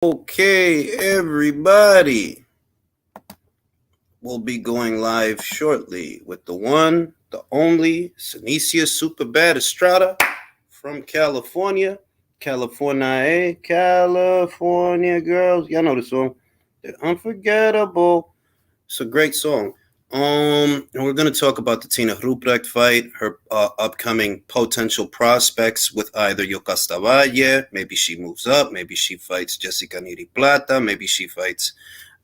Okay, everybody. We'll be going live shortly with the one, the only Seniesa Superbad Estrada from California. California, California girls. Y'all know the song. They're unforgettable. It's a great song. And we're going to talk about the Tina Ruprecht fight, her upcoming potential prospects with either Yocasta Valle. Maybe she moves up. Maybe she fights Jessica Neri Plata. Maybe she fights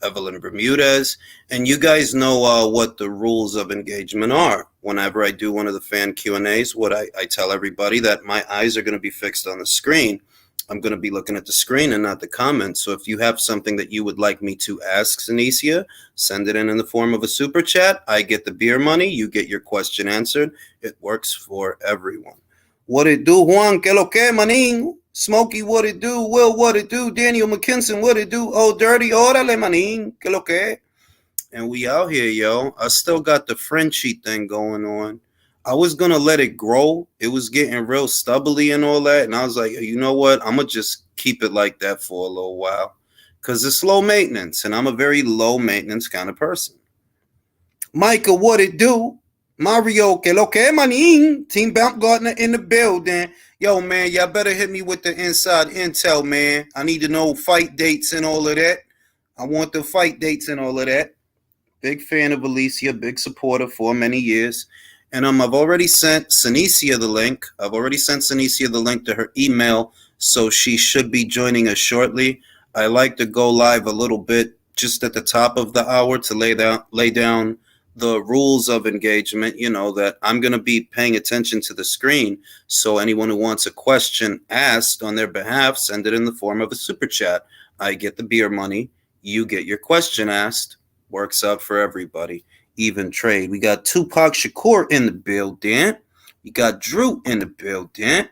Evelyn Bermudez. And you guys know what the rules of engagement are. Whenever I do one of the fan Q&As, what I tell everybody that my eyes are going to be fixed on the screen. I'm going to be looking at the screen and not the comments. So if you have something that you would like me to ask Seniesa, send it in the form of a super chat. I get the beer money. You get your question answered. It works for everyone. What it do, Juan? Que lo que, manín? Smokey, what it do? Will, what it do? Daniel McKinson, what it do? Oh, Dirty, órale, manín. Que lo que? And we out here, yo. I still got the Frenchie thing going on. I was going to let it grow. It was getting real stubbly and all that. And I was like, you know what? I'm going to just keep it like that for a little while. Because it's low maintenance. And I'm a very low maintenance kind of person. Micah, what it do? Mario, que lo que, manín? Team Baumgartner in the building. Yo, man, y'all better hit me with the inside intel, man. I need to know fight dates and all of that. I want the fight dates and all of that. Big fan of Alicia, big supporter for many years. And I've already sent Seniesa the link. I've already sent Seniesa the link to her email, so she should be joining us shortly. I like to go live a little bit just at the top of the hour to lay down the rules of engagement, that I'm going to be paying attention to the screen. So anyone who wants a question asked on their behalf, send it in the form of a super chat. I get the beer money. You get your question asked. Works out for everybody. Even trade. We got Tupac Shakur in the building. We got Drew in the building.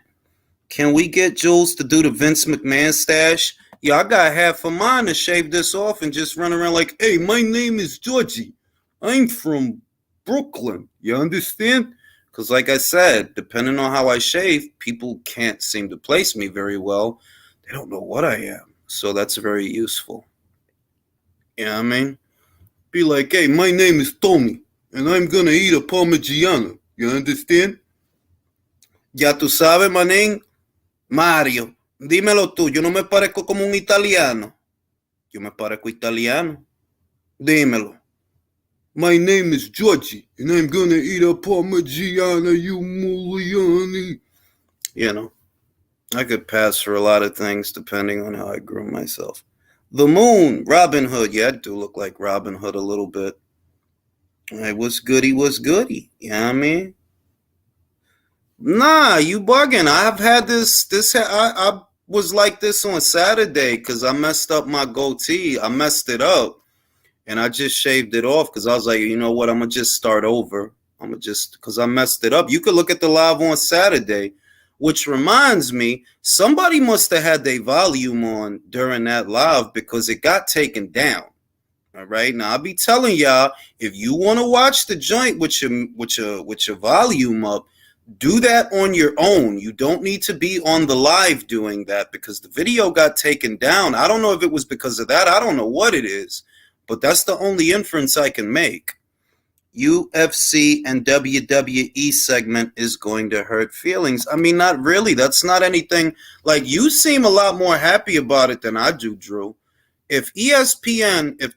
Can we get Jules to do the Vince McMahon stash? Yeah, I got half of mine to shave this off and just run around like, hey, my name is Georgie. I'm from Brooklyn. You understand? Because like I said, depending on how I shave, people can't seem to place me very well. They don't know what I am. So that's very useful. You know what I mean? Be like, hey, my name is Tommy, and I'm gonna eat a Parmigiano. You understand? Ya tú sabes, manín. Mario, dímelo tú, yo no me parezco como un italiano. Yo me parezco italiano. Dímelo. My name is Georgie, and I'm gonna eat a Parmigiano, you Muliani. I could pass for a lot of things depending on how I groom myself. The Moon, Robin Hood. Yeah, I do look like Robin Hood a little bit. Hey, what's goody? What's goody? You know what I mean? Nah, you bugging. I've had I was like this on Saturday because I messed up my goatee. I messed it up. And I just shaved it off because I was like, you know what? I'm going to just start over. Because I messed it up. You could look at the live on Saturday. Which reminds me, somebody must have had their volume on during that live because it got taken down. All right. Now I'll be telling y'all, if you want to watch the joint with your volume up, do that on your own. You don't need to be on the live doing that because the video got taken down. I don't know if it was because of that. I don't know what it is, but that's the only inference I can make. UFC and WWE segment is going to hurt feelings. I mean, not really. That's not anything. Like, you seem a lot more happy about it than I do, Drew. If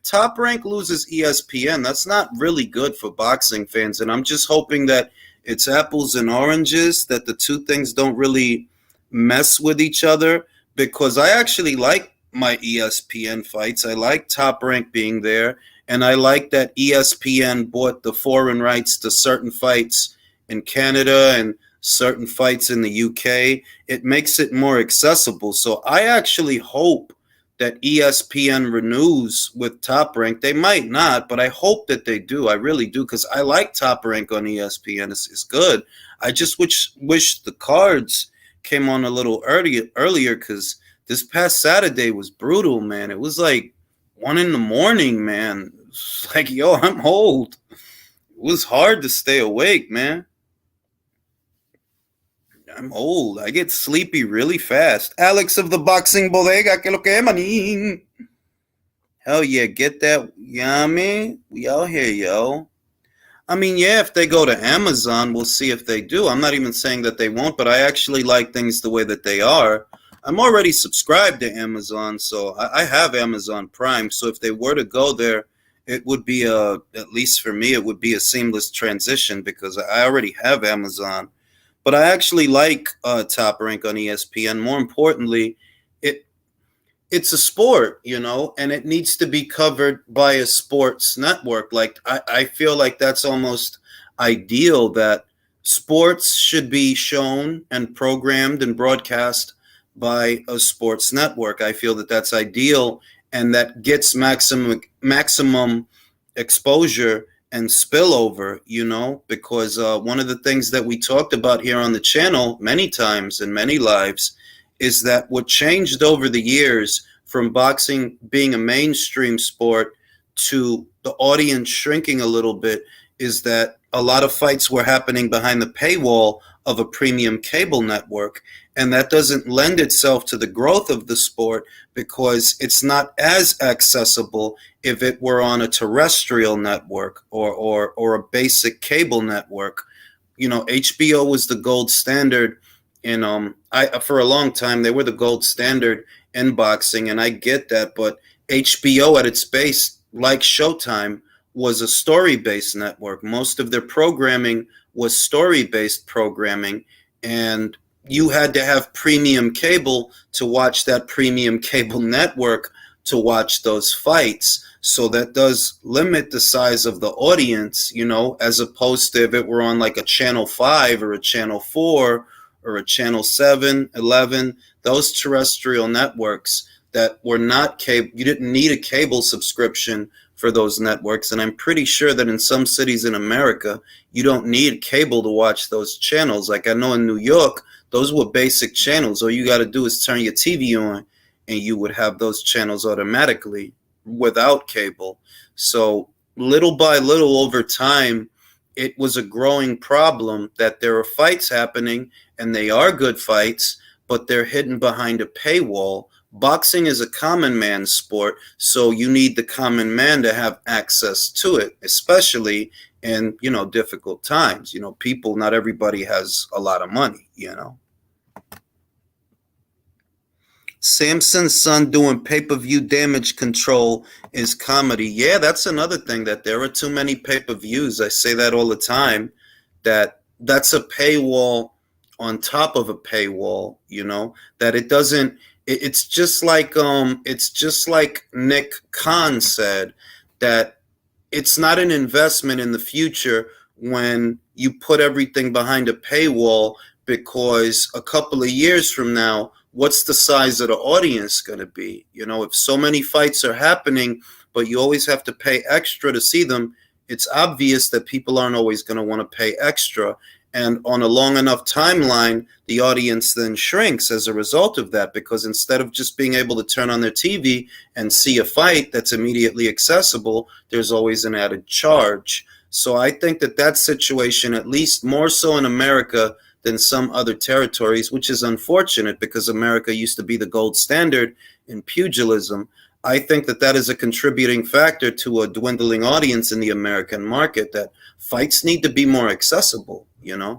Top Rank loses ESPN, that's not really good for boxing fans. And I'm just hoping that it's apples and oranges, that the two things don't really mess with each other, because I actually like my ESPN fights. I like Top Rank being there. And I like that ESPN bought the foreign rights to certain fights in Canada and certain fights in the UK. It makes it more accessible. So I actually hope that ESPN renews with Top Rank. They might not, but I hope that they do. I really do, because I like Top Rank on ESPN. It's good. I just wish the cards came on a little earlier, because this past Saturday was brutal, man. It was like 1 a.m, man. It's like, yo, I'm old. It was hard to stay awake, man. I'm old. I get sleepy really fast. Alex of the Boxing Bodega, que lo que manín. Hell yeah, get that yummy. We out here, yo. I mean, yeah, if they go to Amazon, we'll see if they do. I'm not even saying that they won't, but I actually like things the way that they are. I'm already subscribed to Amazon, so I have Amazon Prime. So if they were to go there, it would be at least for me, it would be a seamless transition because I already have Amazon. But I actually like Top Rank on ESPN. More importantly, it it's a sport, and it needs to be covered by a sports network. Like I feel like that's almost ideal that sports should be shown and programmed and broadcast by a sports network. I feel that that's ideal and that gets maximum exposure and spillover, because one of the things that we talked about here on the channel many times in many lives is that what changed over the years from boxing being a mainstream sport to the audience shrinking a little bit is that a lot of fights were happening behind the paywall of a premium cable network. And that doesn't lend itself to the growth of the sport because it's not as accessible if it were on a terrestrial network or a basic cable network. HBO was the gold standard and I for a long time they were the gold standard in boxing, and I get that. But HBO at its base, like Showtime, was a story-based network. Most of their programming was story-based programming, and you had to have premium cable to watch that premium cable network to watch those fights. So that does limit the size of the audience, as opposed to if it were on like a Channel 5 or a Channel 4 or a Channel 7, 11, those terrestrial networks that were not cable. You didn't need a cable subscription for those networks. And I'm pretty sure that in some cities in America, you don't need cable to watch those channels. Like I know in New York, those were basic channels. All you got to do is turn your TV on and you would have those channels automatically without cable. So little by little over time, it was a growing problem that there are fights happening and they are good fights, but they're hidden behind a paywall. Boxing is a common man sport, so you need the common man to have access to it, especially in, difficult times. People, not everybody has a lot of money. Samson's son doing pay-per-view damage control is comedy. Yeah, that's another thing, that there are too many pay-per-views. I say that all the time, that's a paywall on top of a paywall, that it doesn't it's just like Nick Khan said, that it's not an investment in the future when you put everything behind a paywall, because a couple of years from now, what's the size of the audience going to be? If so many fights are happening, but you always have to pay extra to see them, it's obvious that people aren't always going to want to pay extra. And on a long enough timeline, the audience then shrinks as a result of that, because instead of just being able to turn on their TV and see a fight that's immediately accessible, there's always an added charge. So I think that situation, at least more so in America than some other territories, which is unfortunate because America used to be the gold standard in pugilism. I think that is a contributing factor to a dwindling audience in the American market, that fights need to be more accessible.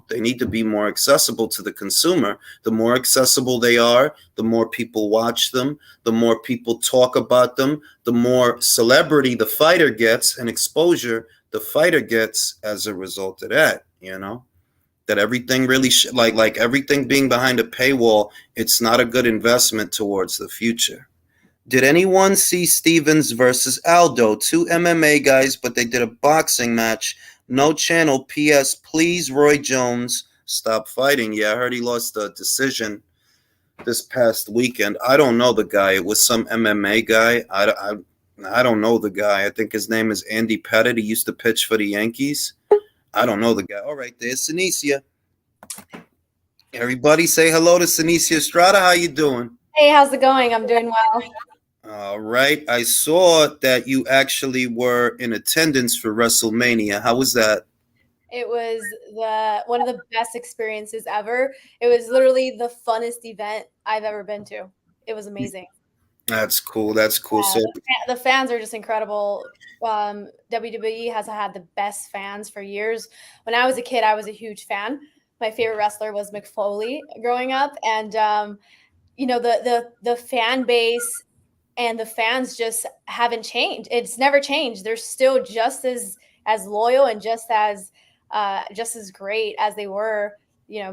They need to be more accessible to the consumer. The more accessible they are, the more people watch them, the more people talk about them, the more celebrity the fighter gets and exposure the fighter gets as a result of that, that everything really like everything being behind a paywall, it's not a good investment towards the future. Did anyone see Stevens versus Aldo? Two MMA guys, but they did a boxing match. No channel. P.S. Please, Roy Jones, stop fighting. Yeah, I heard he lost a decision this past weekend. I don't know the guy. It was some MMA guy. I don't know the guy. I think his name is Andy Pettit. He used to pitch for the Yankees. I don't know the guy. All right, there's Seniesa. Everybody say hello to Seniesa Estrada. How you doing? Hey, how's it going? I'm doing well. All right. I saw that you actually were in attendance for WrestleMania. How was that? It was the one of the best experiences ever. It was literally the funnest event I've ever been to. It was amazing. That's cool. That's cool. So The fans are just incredible. WWE has had the best fans for years. When I was a kid, I was a huge fan. My favorite wrestler was Mick Foley growing up, and the fan base and the fans just haven't changed. It's never changed. They're still just as loyal and just as great as they were,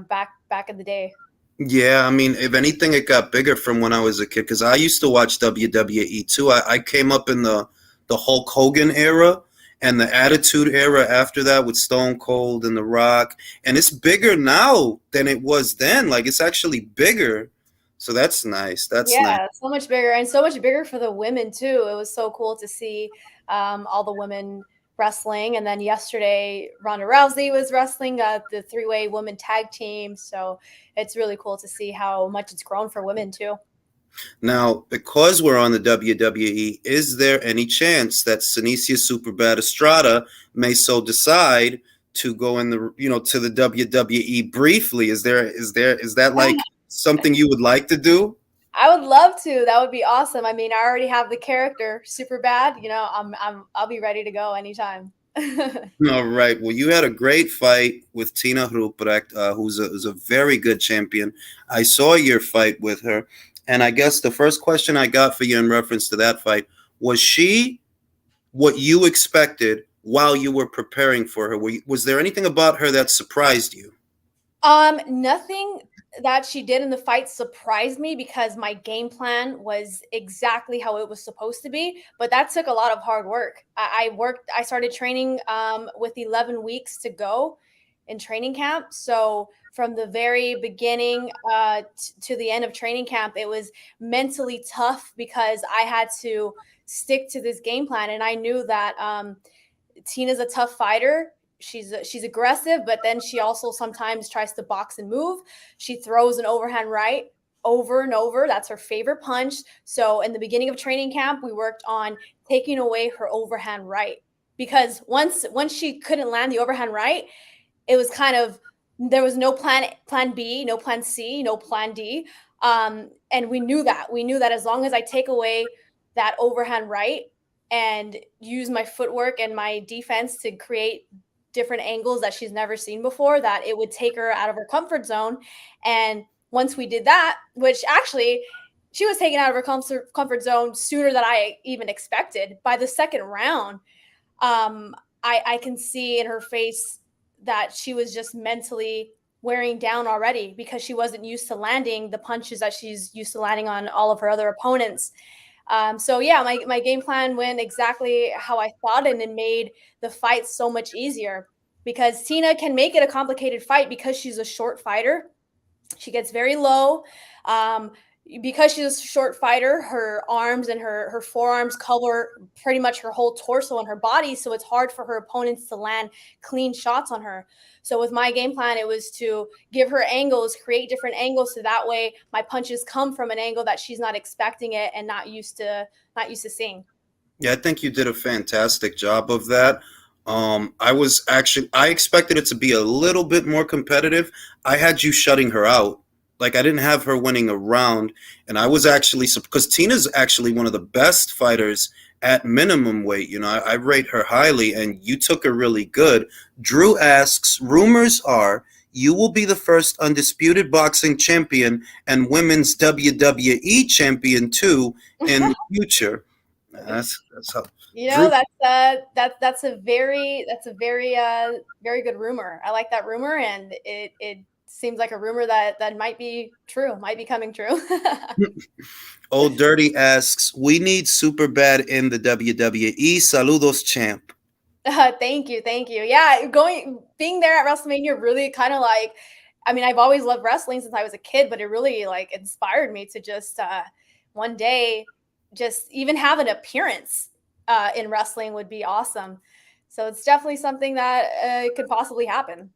back in the day. yeah, I mean, if anything, it got bigger from when I was a kid because I used to watch WWE too. I came up in the Hulk Hogan era and the Attitude Era after that with Stone Cold and The Rock, and it's bigger now than it was then. Like it's actually bigger, so that's nice. That's nice. Yeah, so much bigger and so much bigger for the women too. It was so cool to see all the women wrestling. And then yesterday, Ronda Rousey was wrestling the three-way women tag team. So it's really cool to see how much it's grown for women too. Now, because we're on the WWE, is there any chance that Seniesa Superbad Estrada may so decide to go in the to the WWE briefly? Is that like something you would like to do? I would love to. That would be awesome. I mean, I already have the character super bad. I'll be ready to go anytime. All right. Well, you had a great fight with Tina Ruprecht, who's a very good champion. I saw your fight with her, and I guess the first question I got for you in reference to that fight was she what you expected while you were preparing for her? Was there anything about her that surprised you? Nothing that she did in the fight surprised me because my game plan was exactly how it was supposed to be. But that took a lot of hard work. I started training with 11 weeks to go in training camp. So from the very beginning to the end of training camp, it was mentally tough because I had to stick to this game plan. And I knew that Tina's a tough fighter. She's aggressive, but then she also sometimes tries to box and move. She throws an overhand right over and over. That's her favorite punch. So in the beginning of training camp, we worked on taking away her overhand right because once she couldn't land the overhand right, it was kind of there was no plan B, no plan C, no plan D. And we knew that as long as I take away that overhand right and use my footwork and my defense to create different angles that she's never seen before, that it would take her out of her comfort zone. And once we did that, which actually she was taken out of her comfort zone sooner than I even expected, by the second round, I can see in her face that she was just mentally wearing down already because she wasn't used to landing the punches that she's used to landing on all of her other opponents. So yeah, my game plan went exactly how I thought, and it made the fight so much easier because Tina can make it a complicated fight because she's a short fighter. She gets very low. Because she's a short fighter, her arms and her forearms cover pretty much her whole torso and her body, so it's hard for her opponents to land clean shots on her. So with my game plan, it was to give her angles, create different angles, so that way my punches come from an angle that she's not expecting it and not used to seeing. Yeah, I think you did a fantastic job of that. I expected it to be a little bit more competitive. I had you shutting her out. Like I didn't have her winning a round, and I was actually because Tina's actually one of the best fighters at minimum weight. I rate her highly, and you took her really good. Drew asks, rumors are you will be the first undisputed boxing champion and women's WWE champion too in the future. That's how Drew. That's a very very good rumor. I like that rumor, and it seems like a rumor that might be true, might be coming true. Old Dirty asks, we need super bad in the WWE. Saludos, champ. Thank you. Yeah, being there at WrestleMania really kind of like, I mean, I've always loved wrestling since I was a kid, but it really like inspired me to just one day just even have an appearance in wrestling would be awesome. So it's definitely something that could possibly happen.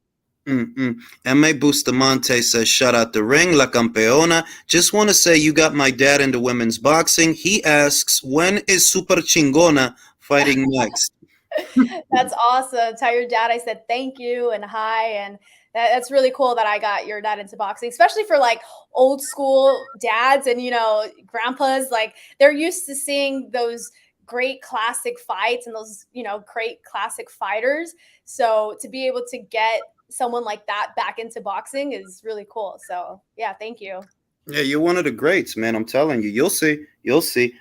Mm-mm. M.A. Bustamante says, shout out the ring, La Campeona. Just want to say you got my dad into women's boxing. He asks, when is Super Chingona fighting next? That's awesome. Tell your dad I said thank you and hi, and that's really cool that I got your dad into boxing, especially for like old school dads and grandpas. Like they're used to seeing those great classic fights and those great classic fighters. So to be able to get someone like that back into boxing is really cool. So yeah, thank you. Yeah, you're one of the greats, man. I'm telling you. You'll see. You'll see.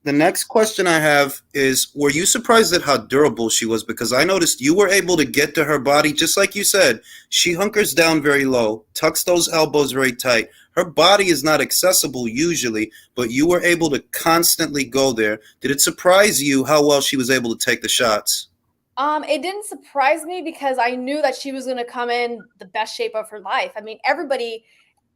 The next question I have is: were you surprised at how durable she was? Because I noticed you were able to get to her body, just like you said. She hunkers down very low, tucks those elbows very tight. Her body is not accessible usually, but you were able to constantly go there. Did it surprise you how well she was able to take the shots? It didn't surprise me because I knew that she was going to come in the best shape of her life. I mean, everybody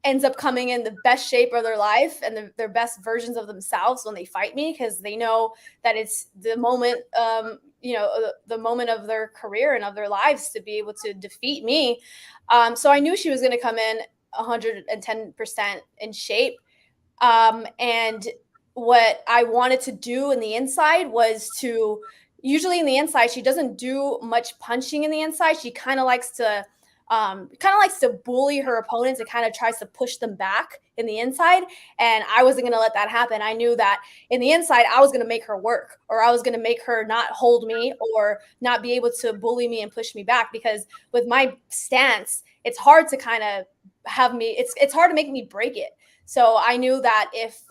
ends up coming in the best shape of their life and their best versions of themselves when they fight me because they know that it's the moment, the moment of their career and of their lives to be able to defeat me. So I knew she was going to come in 110% in shape. And what I wanted to do in the inside was to usually in the inside, she doesn't do much punching in the inside. She kind of likes to bully her opponents and kind of tries to push them back in the inside. And I wasn't going to let that happen. I knew that in the inside, I was going to make her work, or I was going to make her not hold me or not be able to bully me and push me back. Because with my stance, it's hard to kind of have me. It's hard to make me break it. So I knew that if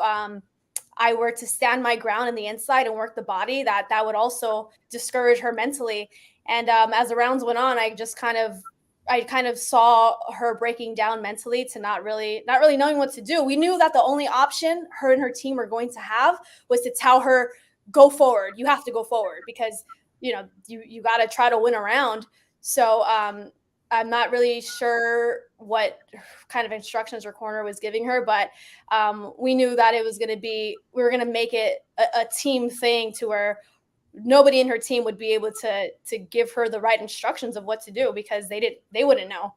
I were to stand my ground in the inside and work the body, that would also discourage her mentally. And as the rounds went on, I kind of saw her breaking down mentally to not really knowing what to do. We knew that the only option her and her team were going to have was to tell her, go forward. You have to go forward because you got to try to win a round. So I'm not really sure what kind of instructions her corner was giving her, but we knew that it was going to be we were going to make it a team thing to where nobody in her team would be able to give her the right instructions of what to do because they wouldn't know.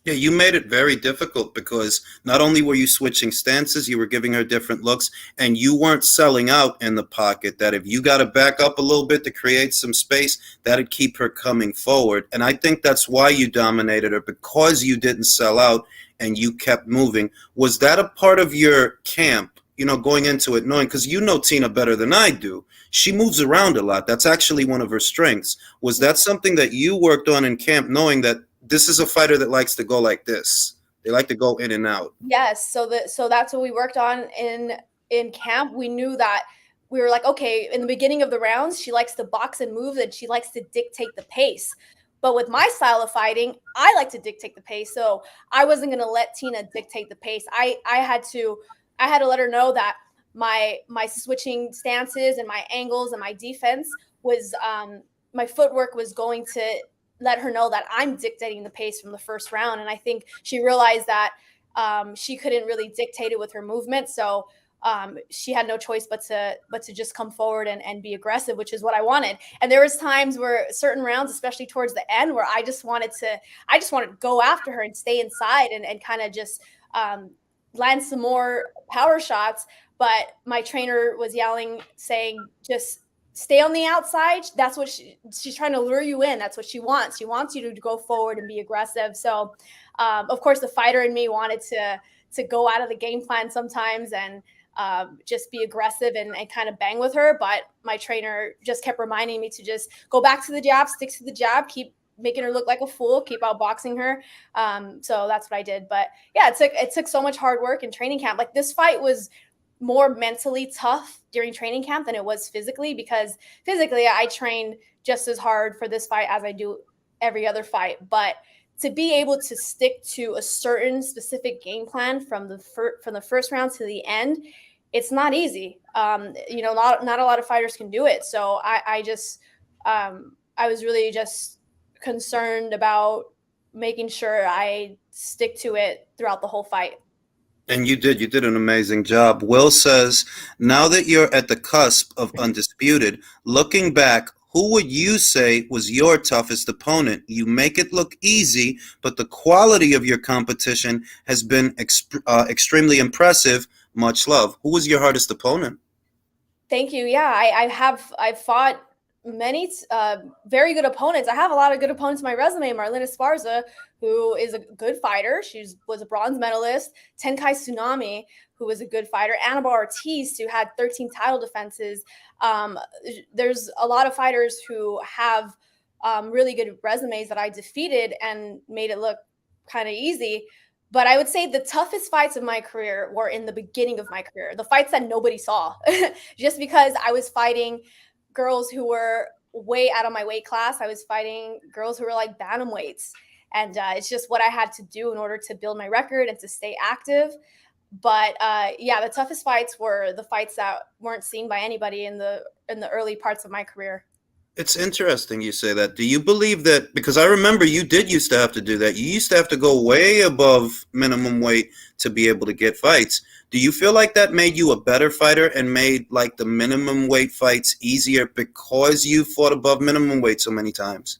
Yeah, you made it very difficult because not only were you switching stances, you were giving her different looks, and you weren't selling out in the pocket. That if you got to back up a little bit to create some space, that'd keep her coming forward. And I think that's why you dominated her, because you didn't sell out and you kept moving. Was that a part of your camp, going into it, knowing, because you know Tina better than I do? She moves around a lot. That's actually one of her strengths. Was that something that you worked on in camp, knowing that this is a fighter that likes to go like this? They like to go in and out. Yes, so that's what we worked on in camp. We knew that we were like, okay, in the beginning of the rounds, she likes to box and move and she likes to dictate the pace. But with my style of fighting, I like to dictate the pace. So I wasn't going to let Tina dictate the pace. I had to let her know that my switching stances and my angles and my defense was my footwork was going to let her know that I'm dictating the pace from the first round. And I think she realized that she couldn't really dictate it with her movement. So she had no choice but to just come forward and be aggressive, which is what I wanted. And there was times where certain rounds, especially towards the end, where I just wanted to go after her and stay inside and kind of just land some more power shots. But my trainer was yelling, saying, just stay on the outside. That's what she's trying to lure you in. That's what she wants. She wants you to go forward and be aggressive. So, of course, the fighter in me wanted to go out of the game plan sometimes and just be aggressive and kind of bang with her. But my trainer just kept reminding me to just go back to the jab, stick to the jab, keep making her look like a fool, keep outboxing her. So that's what I did. But yeah, it took so much hard work in training camp. Like this fight was more mentally tough during training camp than it was physically, because physically I trained just as hard for this fight as I do every other fight. But to be able to stick to a certain specific game plan from the first round to the end, it's not easy. Not a lot of fighters can do it. So I was really just concerned about making sure I stick to it throughout the whole fight. And you did. You did an amazing job. Will says, now that you're at the cusp of undisputed, looking back, who would you say was your toughest opponent? You make it look easy, but the quality of your competition has been extremely impressive. Much love. Who was your hardest opponent? Thank you. Yeah, I've fought many very good opponents. I have a lot of good opponents in my resume. Marlena Esparza, who is a good fighter. She was a bronze medalist. Tenkai Tsunami, who was a good fighter. Annabelle Ortiz, who had 13 title defenses. Um, there's a lot of fighters who have really good resumes that I defeated and made it look kind of easy. But I would say the toughest fights of my career were in the beginning of my career, the fights that nobody saw, just because I was fighting girls who were way out of my weight class. I was fighting girls who were like bantamweights. And it's just what I had to do in order to build my record and to stay active. But yeah, the toughest fights were the fights that weren't seen by anybody in the early parts of my career. It's interesting you say that. Do you believe that? Because I remember you did used to have to do that. You used to have to go way above minimum weight to be able to get fights. Do you feel like that made you a better fighter and made like the minimum weight fights easier because you fought above minimum weight so many times?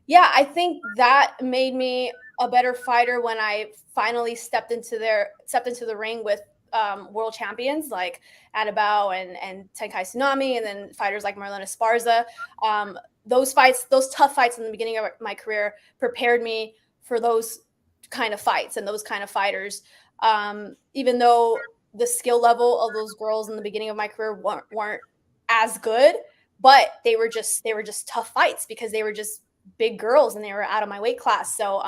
Yeah, I think that made me a better fighter when I finally stepped into the ring with world champions like Annabelle and Tenkai Tsunami, and then fighters like Marlena Esparza. Those fights, those tough fights in the beginning of my career, prepared me for those kind of fights and those kind of fighters. Even though the skill level of those girls in the beginning of my career weren't as good, but they were just tough fights because they were just big girls and they were out of my weight class. So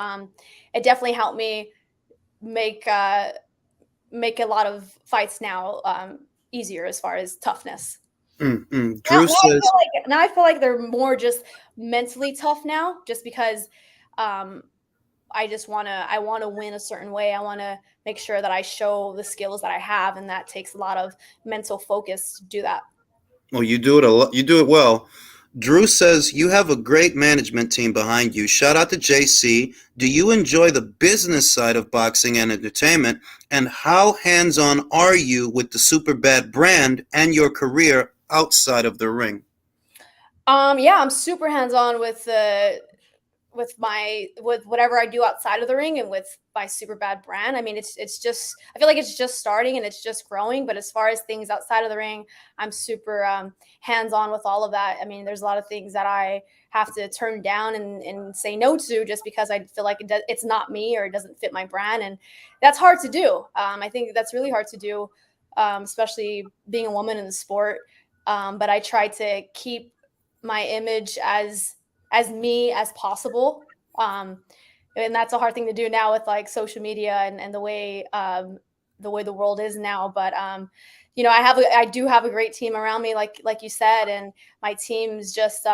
it definitely helped me make make a lot of fights now easier as far as toughness. Mm-mm. Now, Drew says, now I feel like they're more just mentally tough now, just because um, I want to win a certain way. I want to make sure that I show the skills that I have, and that takes a lot of mental focus to do that. "Well, you do it a lot. You do it well." Drew says you have a great management team behind you. Shout out to JC. Do you enjoy the business side of boxing and entertainment? And how hands on are you with the Super Bad brand and your career outside of the ring? Yeah, I'm super hands on with whatever I do outside of the ring and with my super bad brand. I mean, it's just I feel like it's just starting and it's just growing. But as far as things outside of the ring, I'm super hands on with all of that. I mean, there's a lot of things that I have to turn down and say no to just because I feel like it's not me or it doesn't fit my brand, and that's hard to do. I think that's really hard to do, especially being a woman in the sport. But I try to keep my image as me as possible. And that's a hard thing to do now with like social media and the way the world is now. But you know, I do have a great team around me, like you said, and my team's just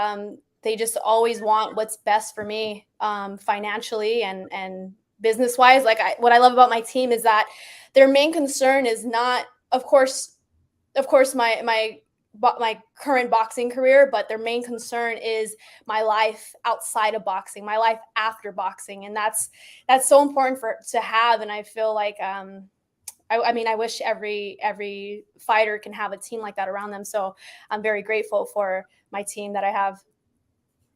they just always want what's best for me financially and business wise. What I love about my team is that their main concern is not, of course, my current boxing career, but their main concern is my life outside of boxing, my life after boxing, and that's so important for to have. And I feel like I mean, I wish every fighter can have a team like that around them. So I'm very grateful for my team that I have.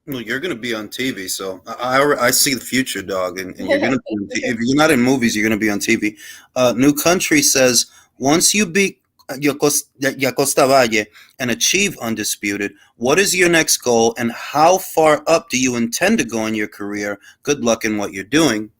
Well, you're going to be on TV, so I see the future, dog, and you're going to be Thank on you. TV. If you're not in movies, you're going to be on TV. New Country says once you beat Yacosta Valle and achieve undisputed, what is your next goal, and how far up do you intend to go in your career? Good luck in what you're doing.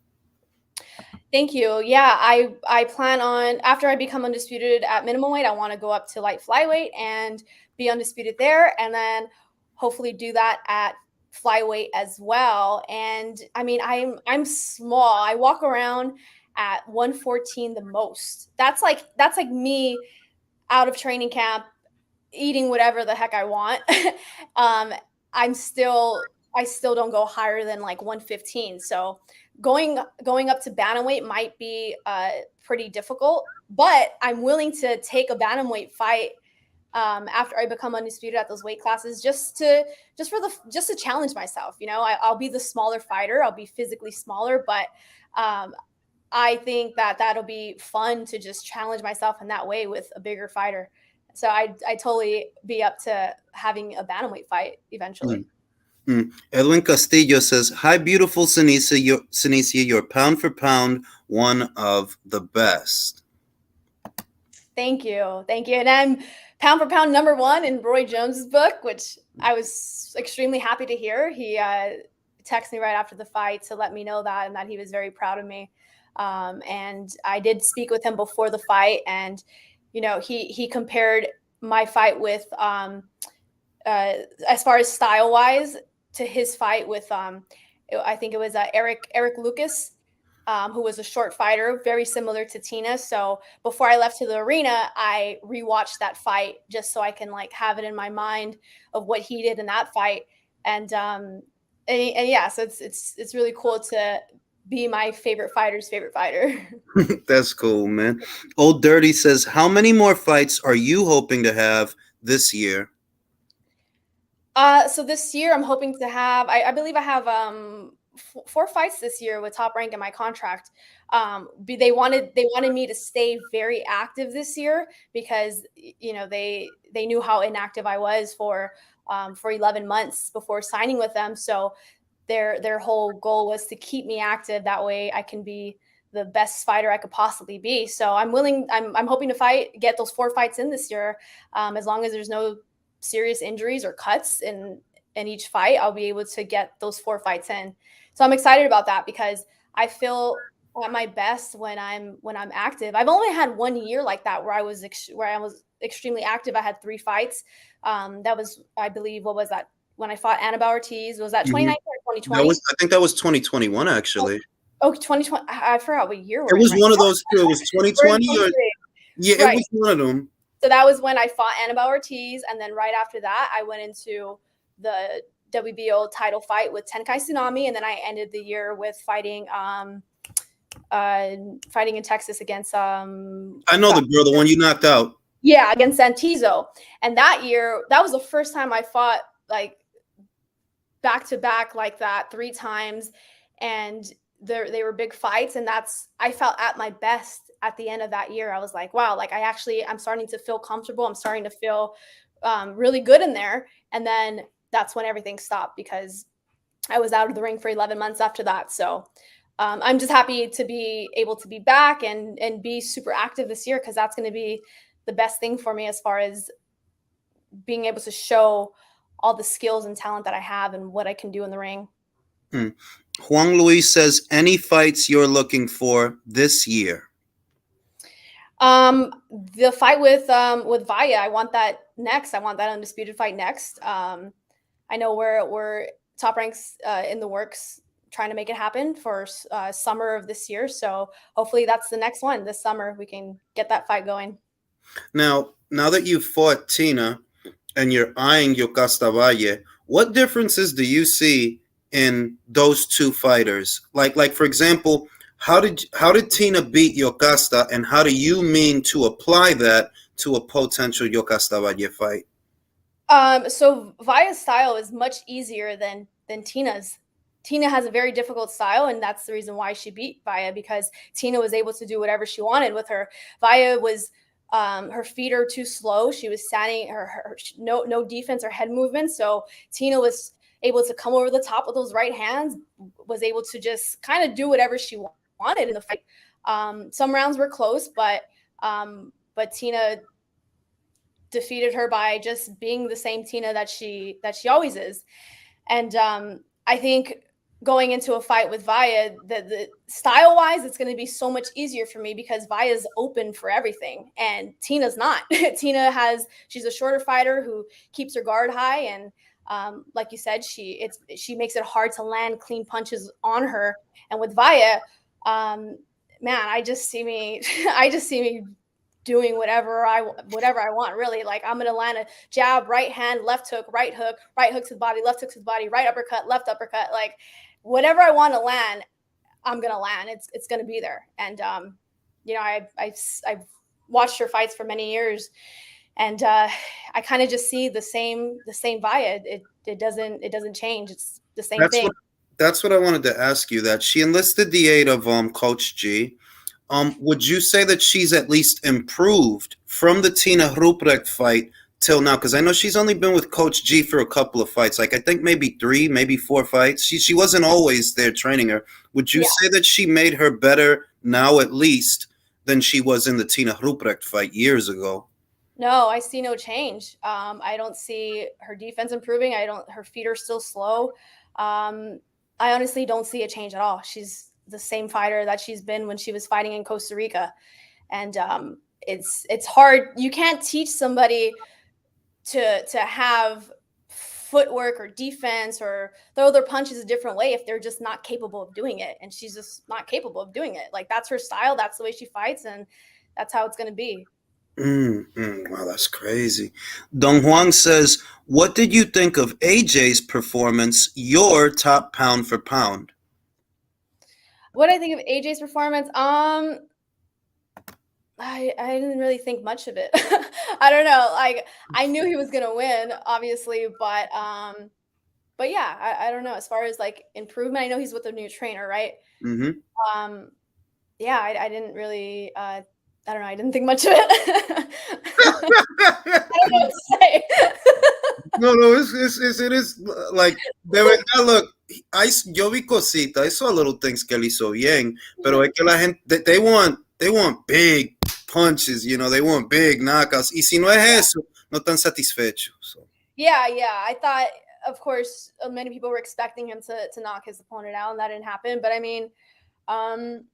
Thank you. Yeah, I plan on, after I become undisputed at minimum weight, I want to go up to light flyweight and be undisputed there, and then hopefully do that at flyweight as well. And I mean, I'm small. I walk around at 114 the most. That's like me out of training camp eating whatever the heck I want. um, I still don't go higher than like 115. So going up to bantamweight might be pretty difficult, but I'm willing to take a bantamweight fight after I become undisputed at those weight classes, just to challenge myself. You know, I'll be the smaller fighter. I'll be physically smaller, but um, I think that that'll be fun to just challenge myself in that way with a bigger fighter. So I totally be up to having a bantamweight fight eventually. Mm, mm. Edwin Castillo says, "Hi, beautiful Seniesa, you're pound for pound one of the best." Thank you, and I'm pound for pound #1 in Roy Jones's book, which I was extremely happy to hear. He texted me right after the fight to let me know that, and that he was very proud of me. And I did speak with him before the fight, and he compared my fight with as far as style wise to his fight with I think it was Eric Lucas, who was a short fighter, very similar to Tina. So before I left to the arena, I rewatched that fight just so I can like have it in my mind of what he did in that fight. And yeah, so it's really cool to be my favorite fighter's favorite fighter. That's cool, man. Old Dirty says, how many more fights are you hoping to have this year? So this year I'm hoping to have, I believe I have 4 fights this year with Top Rank in my contract. They wanted me to stay very active this year because they knew how inactive I was for 11 months before signing with them. So their whole goal was to keep me active. That way I can be the best fighter I could possibly be. So I'm hoping to get those 4 fights in this year. As long as there's no serious injuries or cuts in each fight, I'll be able to get those 4 fights in. So I'm excited about that because I feel at my best when I'm active. I've only had 1 year like that where I was extremely active. I had 3 fights. That was, I believe, what was that? When I fought Annabelle Ortiz, was that 2019 or 2020? I think that was 2021, actually. Oh, 2020. I forgot what year It we're in was right one of now. those two. It was We're in 2020 or 23. yeah, it Right. was one of them. So that was when I fought Annabelle Ortiz, and then right after that, I went into the WBO title fight with Tenkai Tsunami, and then I ended the year with fighting in Texas against I know the girl, the one you knocked out. yeah, against Santizo. And that year, that was the first time I fought like back to back like that 3 times, and they were big fights, and I felt at my best at the end of that year. I was like, wow, like I'm starting to feel comfortable. I'm starting to feel really good in there. And then that's when everything stopped because I was out of the ring for 11 months after that. So I'm just happy to be able to be back and be super active this year because that's going to be the best thing for me as far as being able to show all the skills and talent that I have and what I can do in the ring. Juan Luis says, any fights you're looking for this year? The fight with Vaya, I want that next. I want that undisputed fight next. I know we're Top Ranks in the works trying to make it happen for summer of this year. So hopefully that's the next one this summer. We can get that fight going. Now that you've fought Tina and you're eyeing Yocasta Valle, what differences do you see in those two fighters? Like for example, how did Tina beat Yocasta, and how do you mean to apply that to a potential Yocasta Valle fight? So Vaya's style is much easier than Tina's. Tina has a very difficult style, and that's the reason why she beat Vaya, because Tina was able to do whatever she wanted with her. Vaya was her feet are too slow. She was standing her no defense or head movement. So Tina was able to come over the top with those right hands, was able to just kind of do whatever she wanted in the fight. Some rounds were close, but Tina defeated her by just being the same Tina that she always is. And I think going into a fight with Vaya, the style wise, it's going to be so much easier for me because Vaya's open for everything and Tina's not. She's a shorter fighter who keeps her guard high, and like you said, she makes it hard to land clean punches on her. And with Vaya, man, I just see me doing whatever I want, really. Like, I'm gonna land a jab, right hand, left hook to the body, left hook to the body, right uppercut, left uppercut. Like, whatever I want to land, I'm gonna land. It's gonna be there. And I've watched her fights for many years, and I kind of just see the same Vaya. It doesn't change. It's the same thing. That's what I wanted to ask you. That she enlisted the aid of Coach G. Would you say that she's at least improved from the Tina Ruprecht fight till now? Because I know she's only been with Coach G for a couple of fights. Like, I think maybe 3, maybe 4 fights. She wasn't always there training her. Would you say that she made her better now, at least, than she was in the Tina Ruprecht fight years ago? No, I see no change. I don't see her defense improving. I don't. Her feet are still slow. Um, I honestly don't see a change at all. She's the same fighter that she's been when she was fighting in Costa Rica, and it's hard. You can't teach somebody to have footwork or defense or throw their punches a different way if they're just not capable of doing it. And she's just not capable of doing it. Like that's her style. That's the way she fights, and that's how it's going to be. Wow, that's crazy. Don Juan says, "What did you think of AJ's performance? Your top pound for pound." What I think of AJ's performance, I didn't really think much of it. I don't know. Like I knew he was gonna win, obviously, but yeah, I don't know. As far as like improvement, I know he's with a new trainer, right? Mm-hmm. Um, yeah, I didn't really. I don't know. I didn't think much of it. I don't know what to say. No, no, it is like de verdad. Look, yo vi cositas. I saw little things que él hizo bien, pero es que la gente they want big punches. They want big knockouts. Y si no es eso, no están satisfechos. So. Yeah. I thought, of course, many people were expecting him to knock his opponent out, and that didn't happen. But I mean, um,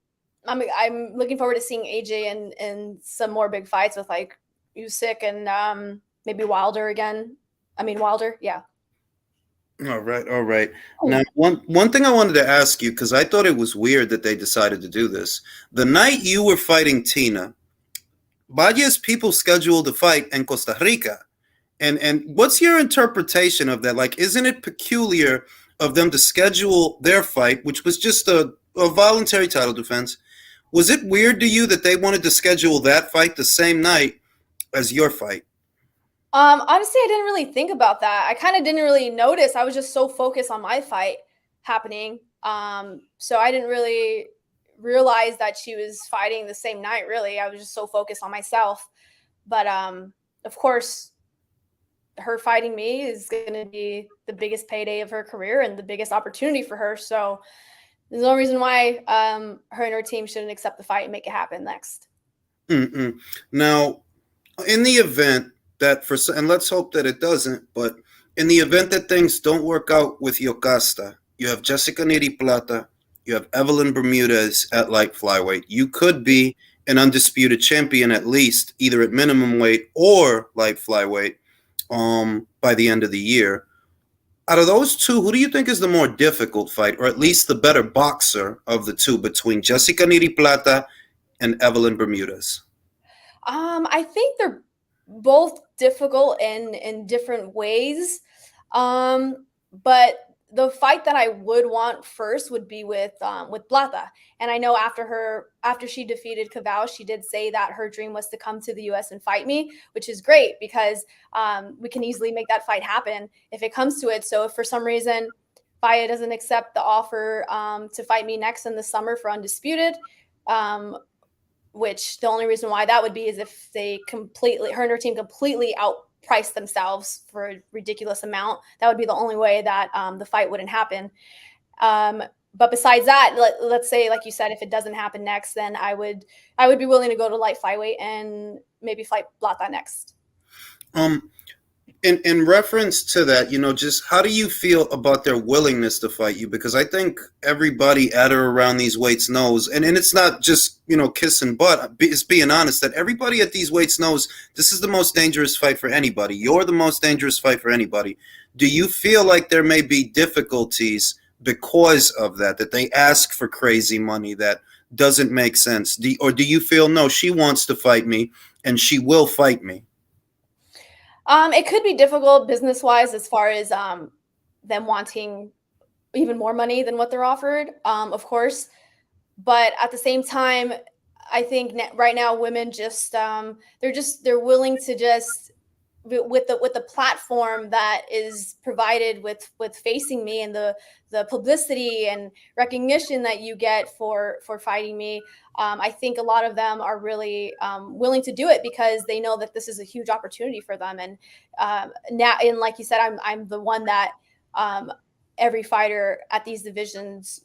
I'm looking forward to seeing AJ in some more big fights with like Usyk and maybe Wilder again. I mean Wilder, yeah. All right, all right. Now, one thing I wanted to ask you because I thought it was weird that they decided to do this. The night you were fighting Tina, Valles people scheduled a fight in Costa Rica. And what's your interpretation of that? Like, isn't it peculiar of them to schedule their fight, which was just a voluntary title defense? Was it weird to you that they wanted to schedule that fight the same night as your fight? Honestly, I didn't really think about that. I kind of didn't really notice. I was just so focused on my fight happening. So I didn't really realize that she was fighting the same night, really. I was just so focused on myself. But of course, her fighting me is going to be the biggest payday of her career and the biggest opportunity for her. So there's no reason why her and her team shouldn't accept the fight and make it happen next. Mm-mm. Now, in the event that and let's hope that it doesn't, but in the event that things don't work out with Yocasta, you have Jessica Neri Plata, you have Evelyn Bermudez at light flyweight. You could be an undisputed champion at least, either at minimum weight or light flyweight, by the end of the year. Out of those two, who do you think is the more difficult fight, or at least the better boxer of the two, between Jessica Neri Plata and Evelyn Bermudez? I think they're both difficult in different ways. But the fight that I would want first would be with Plata. And I know after she defeated Cavao, she did say that her dream was to come to the US and fight me, which is great because we can easily make that fight happen if it comes to it. So if for some reason Faya doesn't accept the offer to fight me next in the summer for undisputed, which the only reason why that would be is if her and her team completely outprice themselves for a ridiculous amount. That would be the only way that the fight wouldn't happen. But besides that, let's say, like you said, if it doesn't happen next, then I would be willing to go to light flyweight and maybe fight Plata next. In reference to that, just how do you feel about their willingness to fight you? Because I think everybody at or around these weights knows, and it's not just, kissing butt. It's being honest that everybody at these weights knows this is the most dangerous fight for anybody. You're the most dangerous fight for anybody. Do you feel like there may be difficulties because of that they ask for crazy money that doesn't make sense? Or do you feel, no, she wants to fight me and she will fight me? It could be difficult business wise as far as them wanting even more money than what they're offered, of course. But at the same time, I think right now women they're willing to just with the platform that is provided with facing me and the publicity and recognition that you get for fighting me. I think a lot of them are really willing to do it because they know that this is a huge opportunity for them. And now, and like you said, I'm the one that every fighter at these divisions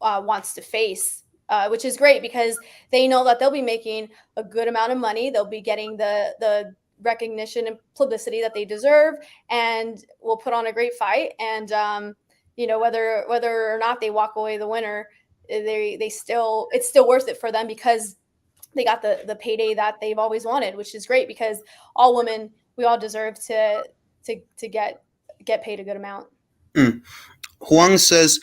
wants to face, which is great because they know that they'll be making a good amount of money. They'll be getting the recognition and publicity that they deserve, and will put on a great fight. And whether or not they walk away the winner, they still it's still worth it for them because they got the payday that they've always wanted, which is great because all women, we all deserve to get paid a good amount. Mm. Huang says,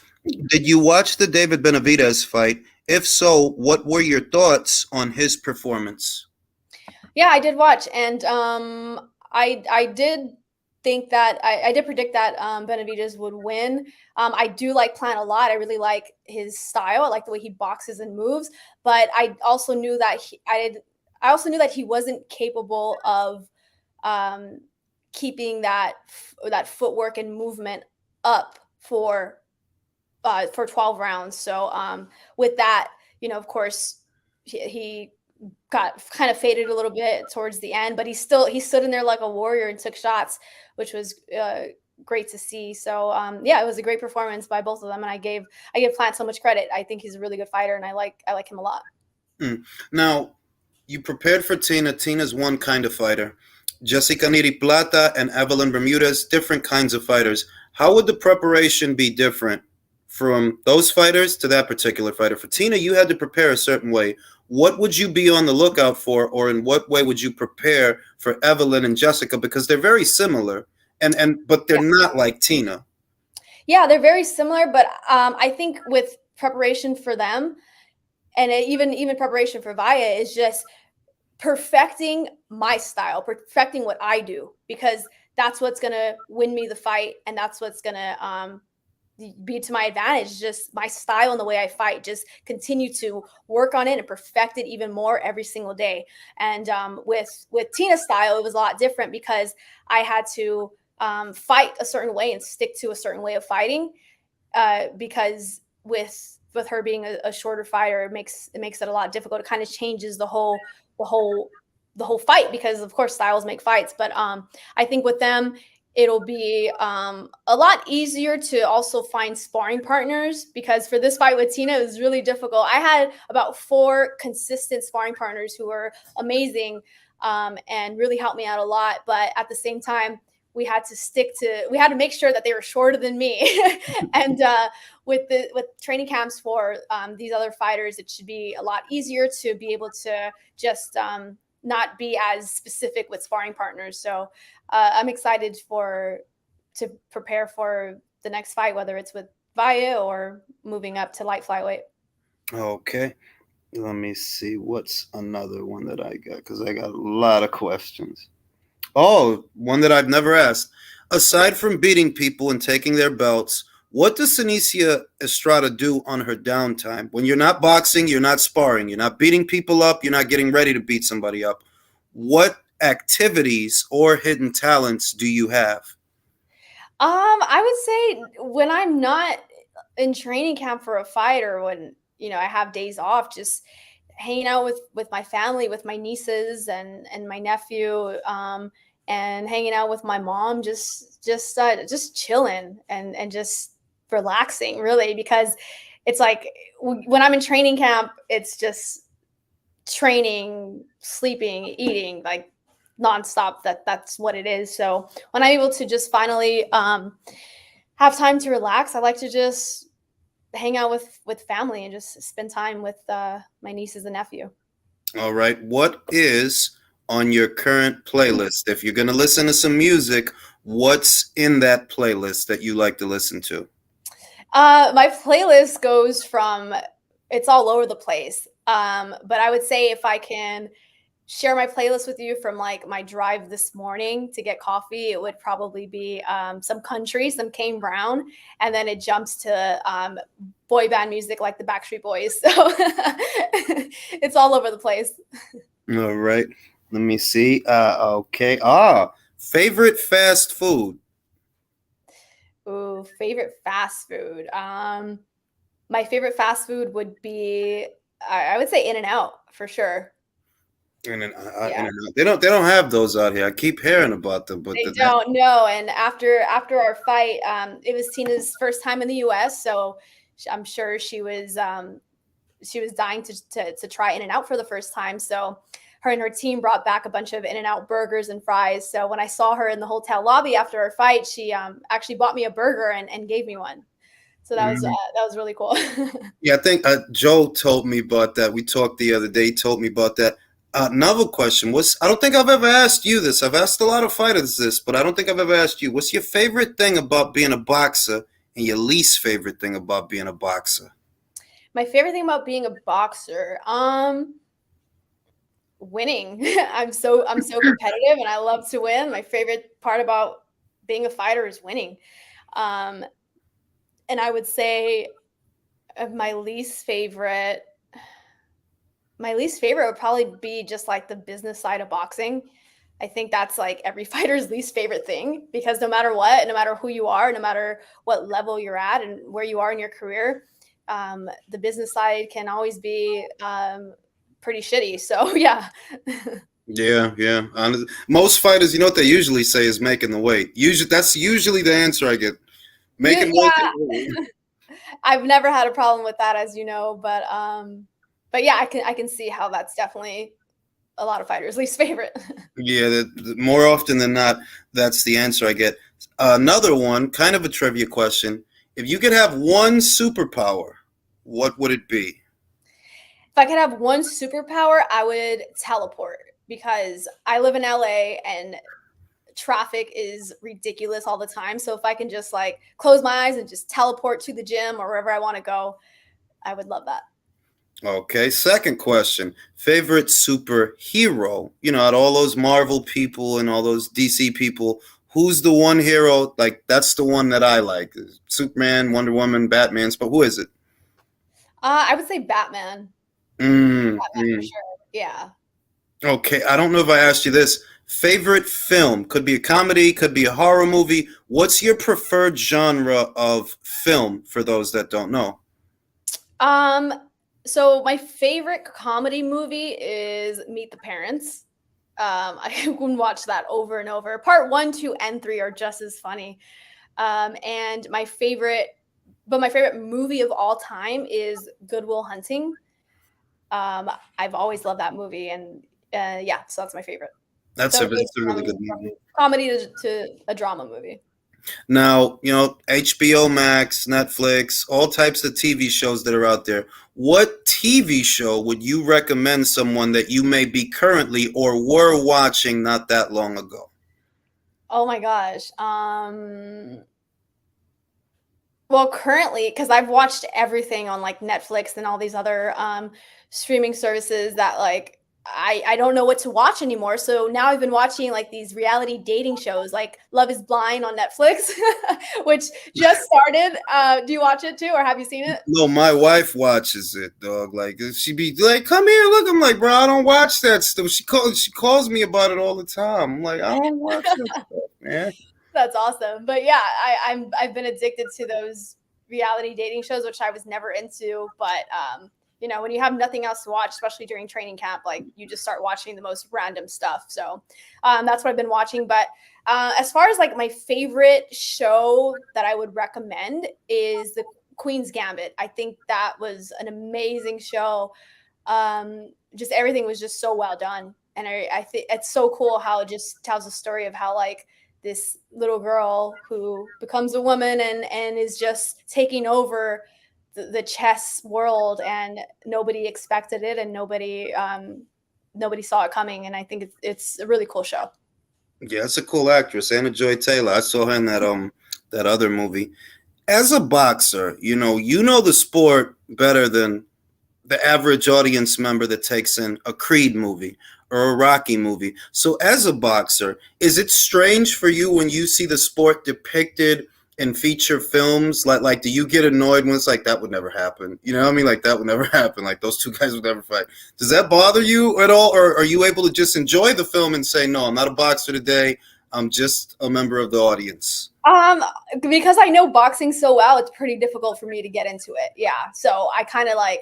did you watch the David Benavidez fight? If so, what were your thoughts on his performance? Yeah, I did watch, and I did think that I did predict that Benavidez would win. I do like Plant a lot. I really like his style. I like the way he boxes and moves. But I also knew that I also knew that he wasn't capable of um, keeping that footwork and movement up for 12 rounds. So with that, of course, he got kind of faded a little bit towards the end, but he stood in there like a warrior and took shots, which was great to see. So yeah, it was a great performance by both of them, and I give Plant so much credit. I think he's a really good fighter, and I like him a lot. Mm. Now, you prepared for Tina. Tina's one kind of fighter. Jessica Neri Plata and Evelyn Bermudez, different kinds of fighters. How would the preparation be different from those fighters to that particular fighter? For Tina, you had to prepare a certain way. What would you be on the lookout for, or in what way would you prepare for Evelyn and Jessica? Because they're very similar, and but they're Yeah, not like Tina. yeah, they're very similar, but I think with preparation for them, and even preparation for Vaya is just perfecting my style, perfecting what I do, because that's what's gonna win me the fight, and that's what's gonna be to my advantage. Just my style and the way I fight. Just continue to work on it and perfect it even more every single day. And with Tina's style, it was a lot different because I had to fight a certain way and stick to a certain way of fighting. Because with her being a shorter fighter, it makes it a lot difficult. It kind of changes the whole the whole fight because of course styles make fights. But I think with them it'll be a lot easier to also find sparring partners, because for this fight with Tina it was really difficult. I had about 4 consistent sparring partners who were amazing, and really helped me out a lot. But at the same time, we had to make sure that they were shorter than me. And with training camps for these other fighters, it should be a lot easier to be able to just not be as specific with sparring partners. So I'm excited to prepare for the next fight, whether it's with Vaya or moving up to light flyweight. Okay. Let me see. What's another one that I got? Because I got a lot of questions. Oh, one that I've never asked. Aside from beating people and taking their belts, what does Seniesa Estrada do on her downtime? When you're not boxing, you're not sparring, you're not beating people up, you're not getting ready to beat somebody up. What activities or hidden talents do you have? I would say when I'm not in training camp for a fight, or when I have days off, just hanging out with my family, with my nieces and my nephew, and hanging out with my mom, just chilling and just relaxing, really, because it's like when I'm in training camp, it's just training, sleeping, eating, like nonstop. That's what it is. So when I'm able to just finally have time to relax, I like to just hang out with family and just spend time with my nieces and nephew. All right. What is on your current playlist? If you're going to listen to some music, what's in that playlist that you like to listen to? My playlist goes from it's all over the place. But I would say if I can share my playlist with you from like my drive this morning to get coffee, it would probably be some country, some Kane Brown, and then it jumps to boy band music like the Backstreet Boys. So it's all over the place. All right. Let me see. Okay. Favorite fast food. Ooh, favorite fast food. My favorite fast food would be, I would say, In and Out for sure. In Yeah. and out. They don't have those out here. I keep hearing about them, but They don't know. And after our fight, it was Tina's first time in the U.S., so I'm sure she was dying to try In and Out for the first time. So her and her team brought back a bunch of In-N-Out burgers and fries. So when I saw her in the hotel lobby after her fight, she actually bought me a burger and gave me one. So that was really cool. Yeah, I think Joe told me about that. We talked the other day. He told me about that. Another question was, I don't think I've ever asked you this. I've asked a lot of fighters this, but I don't think I've ever asked you. What's your favorite thing about being a boxer and your least favorite thing about being a boxer? My favorite thing about being a boxer, winning. I'm so competitive and I love to win. My favorite part about being a fighter is winning. Um, and I would say my least favorite would probably be just like the business side of boxing. I think that's like every fighter's least favorite thing because no matter what, no matter who you are, no matter what level you're at and where you are in your career, the business side can always be pretty shitty. So yeah. Yeah, yeah. Most fighters, you know what they usually say is making the weight. Usually, that's usually the answer I get. Making weight. Yeah. I've never had a problem with that, as you know, but yeah, I can see how that's definitely a lot of fighters' least favorite. Yeah, more often than not, that's the answer I get. Another one, kind of a trivia question. If you could have one superpower, what would it be? If I could have one superpower, I would teleport because I live in LA and traffic is ridiculous all the time. So if I can just like close my eyes and just teleport to the gym or wherever I want to go, I would love that. Okay, second question. Favorite superhero? You know, out of all those Marvel people and all those DC people, who's the one hero? Like, that's the one that I like. Superman, Wonder Woman, Batman's, but who is it? I would say Batman. Mm, Batman for mm. sure. Yeah. Okay, I don't know if I asked you this. Favorite film? Could be a comedy, could be a horror movie. What's your preferred genre of film for those that don't know? Um, so my favorite comedy movie is Meet the Parents. I can watch that over and over. Part one, two, and three are just as funny. And my favorite movie of all time is Good Will Hunting. I've always loved that movie, and yeah, so that's my favorite. So it goes That's a really good from movie. comedy to a drama movie. Now, you know, HBO Max, Netflix, all types of TV shows that are out there. What TV show would you recommend someone that you may be currently or were watching not that long ago? Oh my gosh. Well, currently, because I've watched everything on like Netflix and all these other streaming services that like I don't know what to watch anymore. So now I've been watching like these reality dating shows like Love is Blind on Netflix, which just started. Do you watch it too, or have you seen it? No, my wife watches it, dog. Like she be like, "Come here, look." I'm like, "Bro, I don't watch that stuff." She calls me about it all the time. I'm like, "I don't watch that stuff, man." That's awesome. But yeah, I've been addicted to those reality dating shows, which I was never into. But when you have nothing else to watch, especially during training camp, like you just start watching the most random stuff. So that's what I've been watching. But as far as like my favorite show that I would recommend is the Queen's Gambit. I think that was an amazing show. Just everything was just so well done. And I think it's so cool how it just tells a story of how like this little girl who becomes a woman and is just taking over the chess world, and nobody expected it and nobody saw it coming. And I think it's a really cool show. Yeah, that's a cool actress, Anna Joy Taylor. I saw her in that other movie. As a boxer, you know the sport better than the average audience member that takes in a Creed movie or a Rocky movie. So, as a boxer, is it strange for you when you see the sport depicted in feature films? Like, do you get annoyed when it's like that would never happen? You know what I mean? Like that would never happen. Like those two guys would never fight. Does that bother you at all, or are you able to just enjoy the film and say, "No, I'm not a boxer today. I'm just a member of the audience"? Um, because I know boxing so well, it's pretty difficult for me to get into it. Yeah. So I kind of like,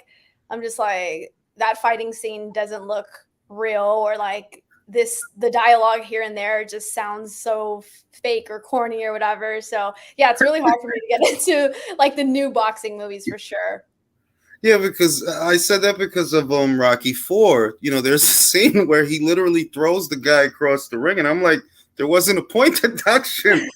I'm just like, that fighting scene doesn't look real, or like the dialogue here and there just sounds so fake or corny or whatever. So yeah, it's really hard for me to get into like the new boxing movies for sure. Yeah, because I said that because of Rocky Four. You know, there's a scene where he literally throws the guy across the ring, and I'm like, there wasn't a point deduction.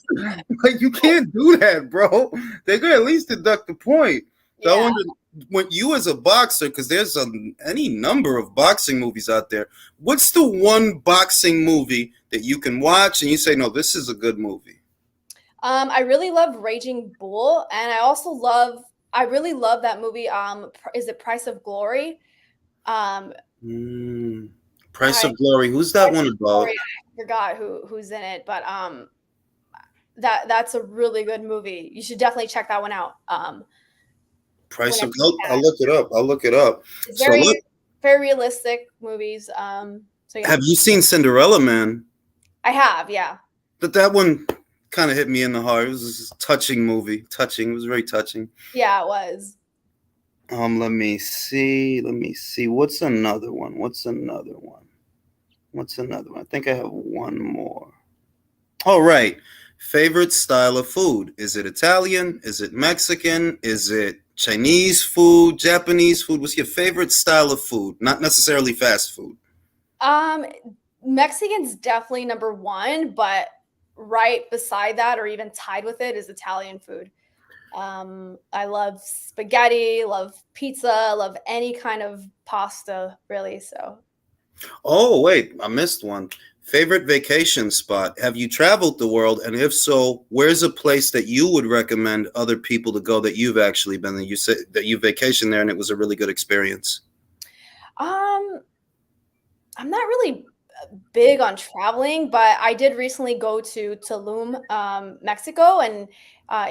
Like you can't do that, bro. They could at least deduct the point. So I Yeah. wonder when you as a boxer, because there's any number of boxing movies out there. What's the one boxing movie that you can watch and you say, no, this is a good movie? I really love Raging Bull, and I really love that movie. Is it Price of Glory? Um, Mm, Price I of Glory. Who's that Price one of Glory. about? I forgot who's in it, but that's a really good movie. You should definitely check that one out. Price Whenever of. you I'll can. look it up. I'll look it up. It's So look, very realistic movies. So yeah, have you seen Cinderella Man? I have. Yeah. That one kind of hit me in the heart. It was a touching movie. Touching. It was very touching. Yeah, it was. Let me see. Let me see. What's another one? What's another one? What's another one? I think I have one more. All right. Favorite style of food? Is it Italian? Is it Mexican? Is it Chinese food? Japanese food? What's your favorite style of food? Not necessarily fast food. Um, Mexican's definitely number one, but right beside that, or even tied with it, is Italian food. I love spaghetti, love pizza, love any kind of pasta, really. So, Oh, wait, I missed one. Favorite vacation spot? Have you traveled the world? And if so, where's a place that you would recommend other people to go that you've actually been there? You said that you vacationed there and it was a really good experience. um, I'm not really big on traveling, but I did recently go to Tulum, Mexico, and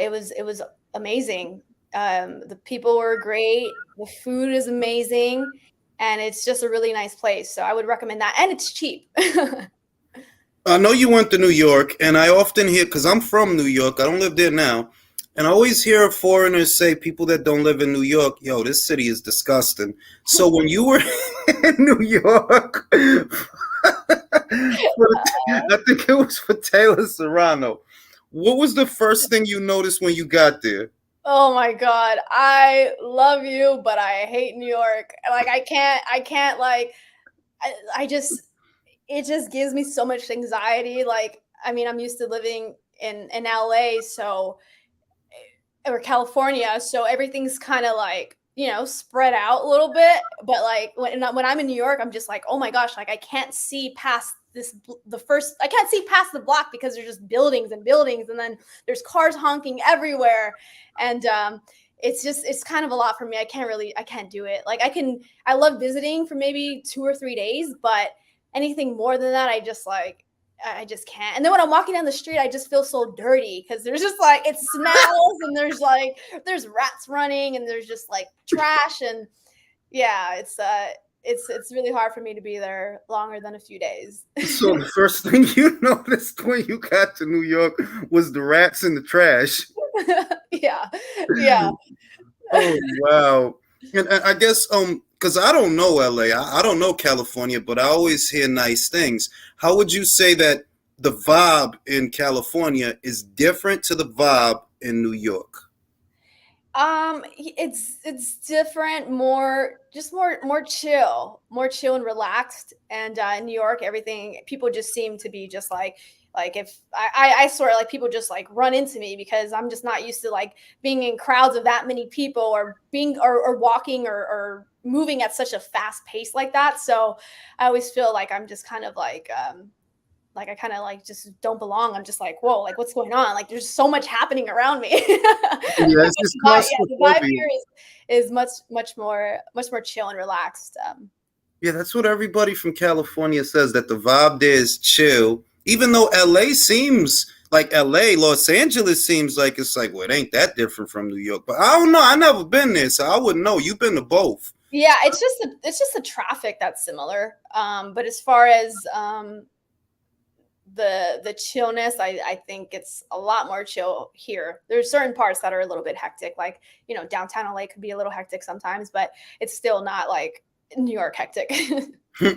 it was amazing. The people were great, the food is amazing, and it's just a really nice place. So I would recommend that, and it's cheap. I know you went to New York, and I often hear, because I'm from New York, I don't live there now, and I always hear foreigners say, people that don't live in New York, yo, this city is disgusting. So when you were in New York, I think it was for Taylor Serrano, what was the first thing you noticed when you got there? Oh my God. I love you, but I hate New York. Like I can't like I just it just gives me so much anxiety. Like, I mean, I'm used to living in LA, so or California, so everything's kind of like, spread out a little bit, but like when I'm in New York, I'm just like, "Oh my gosh, like I can't see past I can't see past the block because there's just buildings and buildings and then there's cars honking everywhere." And it's kind of a lot for me. I can't do it. Like I love visiting for maybe 2 or 3 days, but anything more than that, I just can't. And then when I'm walking down the street, I just feel so dirty because there's just like it smells and there's rats running and there's just like trash and yeah, it's really hard for me to be there longer than a few days. So the first thing you noticed when you got to New York was the rats in the trash. Yeah. Yeah. Oh wow! And I guess because I don't know LA, I don't know California, but I always hear nice things. How would you say that the vibe in California is different to the vibe in New York? It's different, more chill and relaxed. And in New York, everything people just seem to be just like if I swear like people just like run into me because I'm just not used to like being in crowds of that many people or being or walking or moving at such a fast pace like that. So I always feel like I'm just kind of like I kind of like just don't belong. I'm just like, whoa, like what's going on? Like there's so much happening around me. Yeah, it's just Yeah, the vibe claustrophobia. here is much more chill and relaxed. Yeah, that's what everybody from California says, that the vibe there is chill. Even though LA seems like LA, Los Angeles seems like it's like, well, it ain't that different from New York. But I don't know. I never been there, so I wouldn't know. You've been to both. Yeah, it's just the traffic that's similar. But as far as the chillness, I think it's a lot more chill here. There's certain parts that are a little bit hectic, like downtown LA could be a little hectic sometimes, but it's still not like New York hectic. All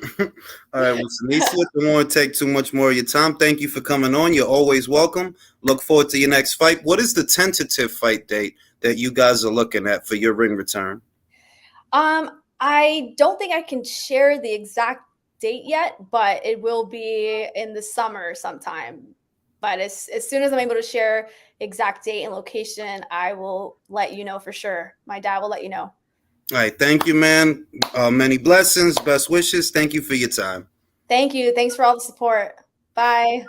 right, well, Seniesa, I don't want to take too much more of your time. Thank you for coming on. You're always welcome. Look forward to your next fight. What is the tentative fight date that you guys are looking at for your ring return? I don't think I can share the exact date yet, but it will be in the summer sometime. But as soon as I'm able to share exact date and location, I will let you know for sure. My dad will let you know. All right. Thank you, man. Many blessings. Best wishes. Thank you for your time. Thank you. Thanks for all the support. Bye.